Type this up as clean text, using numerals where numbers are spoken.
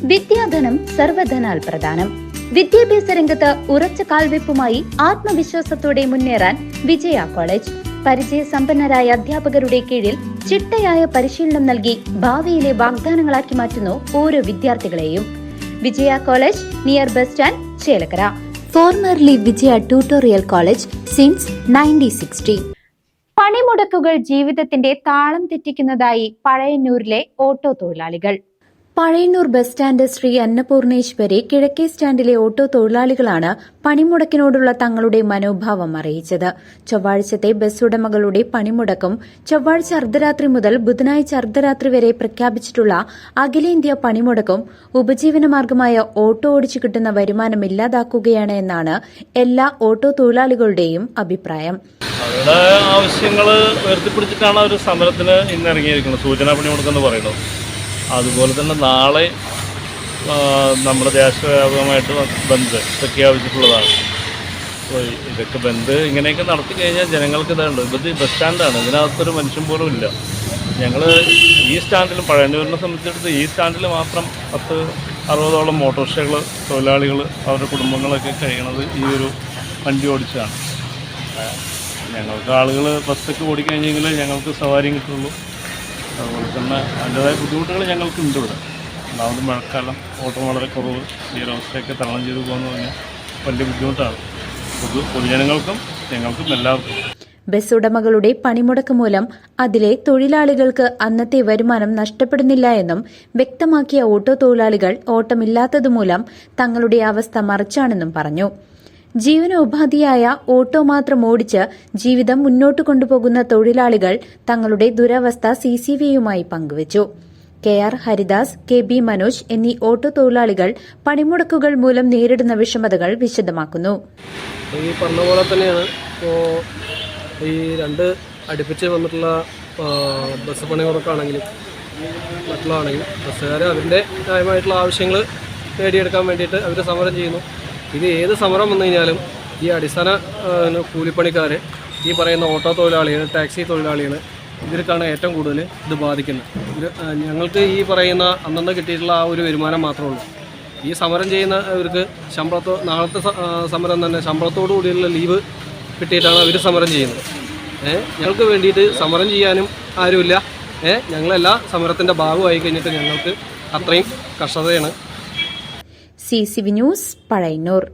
വിദ്യാധനം സർവധനാൽ പ്രധാനം. വിദ്യാഭ്യാസ രംഗത്ത് ഉറച്ച കാൽവെപ്പുമായി ആത്മവിശ്വാസത്തോടെ മുന്നേറാൻ വിജയ കോളേജ്. പരിചയസമ്പന്നരായ അധ്യാപകരുടെ കീഴിൽ ചിട്ടയായ പരിശീലനം നൽകി ഭാവിയിലെ വാഗ്ദാനങ്ങളാക്കി മാറ്റുന്നു ഓരോ വിദ്യാർത്ഥികളെയും. Vijaya college near bus stand, Chelakkara. Formerly Vijaya tutorial college since 1960. പണിമുടക്കുകൾ ജീവിതത്തിന്റെ താളം തെറ്റിക്കുന്നതായി പഴയന്നൂരിലെ ഓട്ടോ തൊഴിലാളികൾ. പഴയന്നൂർ ബസ് സ്റ്റാൻഡ് ശ്രീ അന്നപൂർണേശ്വരി കിഴക്കേ സ്റ്റാൻഡിലെ ഓട്ടോ തൊഴിലാളികളാണ് പണിമുടക്കിനോടുള്ള തങ്ങളുടെ മനോഭാവം അറിയിച്ചത്. ചൊവ്വാഴ്ചത്തെ ബസ് ഉടമകളുടെ പണിമുടക്കും ചൊവ്വാഴ്ച അർദ്ധരാത്രി മുതൽ ബുധനാഴ്ച അർദ്ധരാത്രി വരെ പ്രഖ്യാപിച്ചിട്ടുള്ള അഖിലേന്ത്യാ പണിമുടക്കും ഉപജീവനമാർഗമായ ഓട്ടോ ഓടിച്ചു കിട്ടുന്ന വരുമാനം ഇല്ലാതാക്കുകയാണ് എന്നാണ് എല്ലാ ഓട്ടോ തൊഴിലാളികളുടെയും അഭിപ്രായം. അവരുടെ ആവശ്യങ്ങൾ ഉയർത്തിപ്പിടിച്ചിട്ടാണ് അവർ സമരത്തിന് ഇന്നിറങ്ങിയിരിക്കുന്നത്. സൂചനാ പണിമുടക്കെന്ന് പറയുന്നത്. അതുപോലെ തന്നെ നാളെ നമ്മുടെ ദേശവ്യാപകമായിട്ട് ബന്ദ് പ്രഖ്യാപിച്ചിട്ടുള്ളതാണ്. അപ്പോൾ ഇതൊക്കെ ബന്ദ് ഇങ്ങനെയൊക്കെ നടത്തി കഴിഞ്ഞാൽ ജനങ്ങൾക്ക് ഇതുണ്ട്. ഇത് ബസ് സ്റ്റാൻഡാണ്, ഇതിനകത്തൊരു മനുഷ്യൻ പോലും ഇല്ല. ഞങ്ങൾ ഈ സ്റ്റാൻഡിലും പഴയന്നൂരിനെ സംബന്ധിച്ചിടത്ത് ഈ സ്റ്റാൻഡിൽ മാത്രം 60-ഓളം ഓട്ടോറിക്ഷകൾ തൊഴിലാളികൾ അവരുടെ കുടുംബങ്ങളൊക്കെ കഴിയണത് ഈ ഒരു വണ്ടി ഓടിച്ചാണ്. ഞങ്ങൾക്ക് ആളുകൾ ബസ്സൊക്കെ ഓടിക്കഴിഞ്ഞെങ്കിൽ ഞങ്ങൾക്ക് സവാരിയും കിട്ടുള്ളൂ. അതുപോലെ തന്നെ അതിൻ്റേതായ ബുദ്ധിമുട്ടുകൾ ഞങ്ങൾക്കുണ്ട് ഇവിടെ. ഒന്നാമത് മഴക്കാലം, ഓട്ടം വളരെ കുറവ്, ഈ ഒരവസ്ഥയൊക്കെ തരണം ചെയ്തു പോകുന്ന പറഞ്ഞാൽ വലിയ ബുദ്ധിമുട്ടാണ് പൊതുജനങ്ങൾക്കും ഞങ്ങൾക്കും എല്ലാവർക്കും. ബസ് ഉടമകളുടെ പണിമുടക്ക് മൂലം അതിലെ തൊഴിലാളികൾക്ക് അന്നത്തെ വരുമാനം നഷ്ടപ്പെടുന്നില്ല എന്നും വ്യക്തമാക്കിയ ഓട്ടോ തൊഴിലാളികൾ ഓട്ടമില്ലാത്തതുമൂലം തങ്ങളുടെ അവസ്ഥ മറിച്ചാണെന്നും പറഞ്ഞു. ജീവനോപാധിയായ ഓട്ടോ മാത്രം ഓടിച്ച് ജീവിതം മുന്നോട്ട് കൊണ്ടുപോകുന്ന തൊഴിലാളികൾ തങ്ങളുടെ ദുരവസ്ഥ CCVയുമായി പങ്കുവച്ചു. KR ഹരിദാസ്, KB മനോജ് എന്നീ ഓട്ടോ തൊഴിലാളികൾ പണിമുടക്കുകൾ മൂലം നേരിടുന്ന വിഷമതകൾ വിശദമാക്കുന്നു. ഈ പറഞ്ഞ പോലെ തന്നെയാണ് ഇപ്പോൾ ഈ രണ്ട് അടുപ്പിച്ച് വന്നിട്ടുള്ള ബസ് പണിമുടക്കാണെങ്കിലും മറ്റുള്ളതാണെങ്കിലും ബസ്സുകാർ അതിൻ്റെ ന്യായമായിട്ടുള്ള ആവശ്യങ്ങൾ നേടിയെടുക്കാൻ വേണ്ടിയിട്ട് അവർ സമരം ചെയ്യുന്നു. ഇത് ഏത് സമരം വന്നു കഴിഞ്ഞാലും ഈ അടിസ്ഥാന കൂലിപ്പണിക്കാർ, ഈ പറയുന്ന ഓട്ടോ തൊഴിലാളികൾ, ടാക്സി തൊഴിലാളികൾ, ഇവർക്കാണ് ഏറ്റവും കൂടുതൽ ഇത് ബാധിക്കുന്നത്. ഞങ്ങൾക്ക് ഈ പറയുന്ന അന്നന്ന് കിട്ടിയിട്ടുള്ള ആ ഒരു വരുമാനം മാത്രമേ ഉള്ളൂ. ഈ സമരം ചെയ്യുന്നവർക്ക് നാളത്തെ സമരം തന്നെ ശമ്പളത്തോടു കൂടിയുള്ള ലീവ് കിട്ടിയിട്ടാണ് അവർ സമരം ചെയ്യുന്നത്. ഞങ്ങൾക്ക് വേണ്ടിയിട്ട് സമരം ചെയ്യാനും ആരുമില്ല. ഞങ്ങളെല്ലാ സമരത്തിൻ്റെ ഭാഗമായി കഴിഞ്ഞിട്ട് ഞങ്ങൾക്ക് അത്രയും കഷ്ടതയാണ്. CCV news, Pazhayannur.